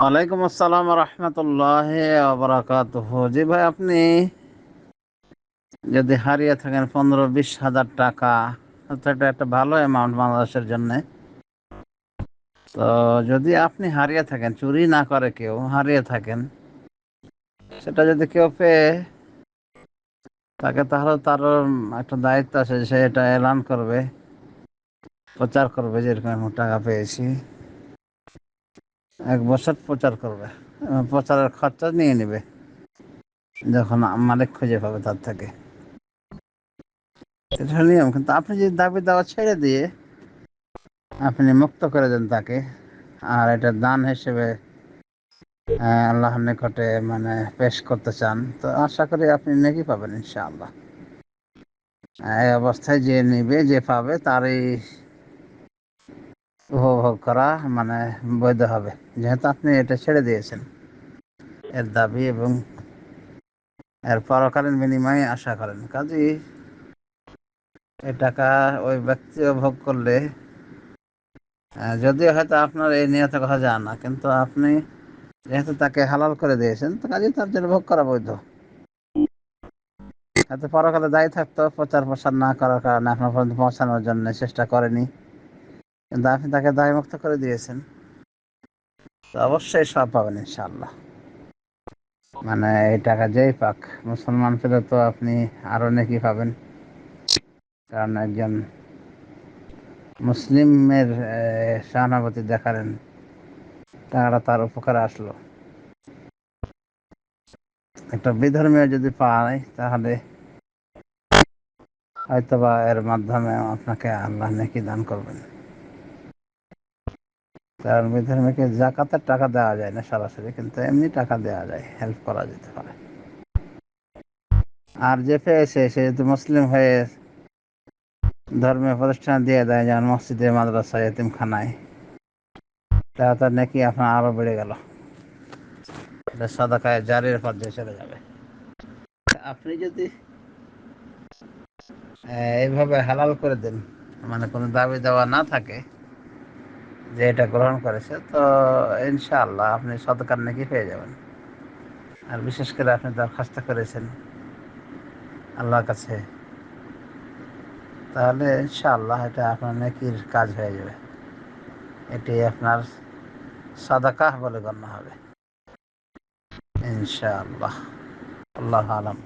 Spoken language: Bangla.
ওয়ালাইকুম আসসালাম রহমতুল্লাহ বারাকাতুহু। জি ভাই, আপনি যদি হারিয়ে থাকেন 15-20 হাজার টাকা, তো এটা একটা ভালো অ্যামাউন্ট বাংলাদেশের জন্য। তো যদি আপনি হারিয়ে থাকেন, চুরি না করে কেউ হারিয়ে থাকেন, সেটা যদি কেউ পেয়ে তাকে, তাহলে তার একটা দায়িত্ব আছে, সে এটা এলান করবে, প্রচার করবে যে এরকম এমন টাকা পেয়েছি। 1 বছর প্রচার করবে এবং প্রচারের খরচা নিয়ে নেবে যখন মালিক খুঁজে পাবে তার থেকে। এটা হলো নিয়ম। কিন্তু আপনি যদি দাবি দাওয়া ছেড়ে দিয়ে আপনি মুক্ত করে দেন তাকে, আর এটা দান হিসেবে আল্লাহর নিকটে মানে পেশ করতে চান, তো আশা করি আপনি নেকি পাবেন ইনশাআল্লাহ। এই অবস্থায় যে নিবে, যে পাবে, তারই উপভোগ করা মানে বৈধ হবে, যেহেতু আপনি এটা ছেড়ে দিয়েছেন এর দাবি এবং এর পরকালীন বিনিময়ে আশা করেন। কাজেই এই টাকা ওই ব্যক্তি ভোগ করলে, যদিও হয়তো আপনার এই নিয়তের কথা জানা না, কিন্তু আপনি যেহেতু তাকে হালাল করে দিয়েছেন, তো কাজে তার জন্য ভোগ করা বৈধ। হয়তো পরকালে দায়ী থাকতো, প্রচার প্রসার না করার কারণে আপনার পর্যন্ত পৌঁছানোর জন্য চেষ্টা করেনি, কিন্তু আপনি তাকে দায়মুক্ত করে দিয়েছেন, তো অবশ্যই সব পাবেন ইনশাআল্লাহ। মানে এই টাকা যেই পাক, মুসলমান পেলে তো আপনি আরো নেকি পাবেন, কারণ একজন মুসলিমের সহানুভূতি দেখালেন, টাকাটা তার উপকারে আসলো। একটা বিধর্মীয় যদি পায়, তাহলে হয়তোবা এর মাধ্যমে আপনাকে আল্লাহ নেকি দান করবেন। কারণ বিধর্মীকে জাকাতের টাকা দেওয়া যায় না সরাসরি, কিন্তু এমনি টাকা দেওয়া যায়, হেল্প করা যেতে পারে। আর যে পেয়েছে সে যদি মুসলিম হয়ে ধর্মীয় প্রতিষ্ঠান দিয়ে দেয়, যেমন মসজিদে, মাদ্রাসা, এতিমখানায়, তাহলে তার নেকি আপনার আরো বেড়ে গেল, এটা সাদাকায়ে জারির পর্যায়ে চলে যাবে। আপনি যদি এইভাবে হালাল করে দেন, মানে কোনো দাবি দেওয়া না থাকে যে এটা গ্রহণ করেছে, তো ইনশাআল্লাহ আপনি সদকার নেকি পেয়ে যাবেন। আর বিশেষ করে আপনি দরখাস্ত করেছেন আল্লাহর কাছে, তাহলে ইনশাআল্লাহ এটা আপনার নেকির কাজ হয়ে যাবে। এটি আপনার সাদাকাহ বলে গণ্য হবে ইনশাআল্লাহ। আল্লাহু আলাম।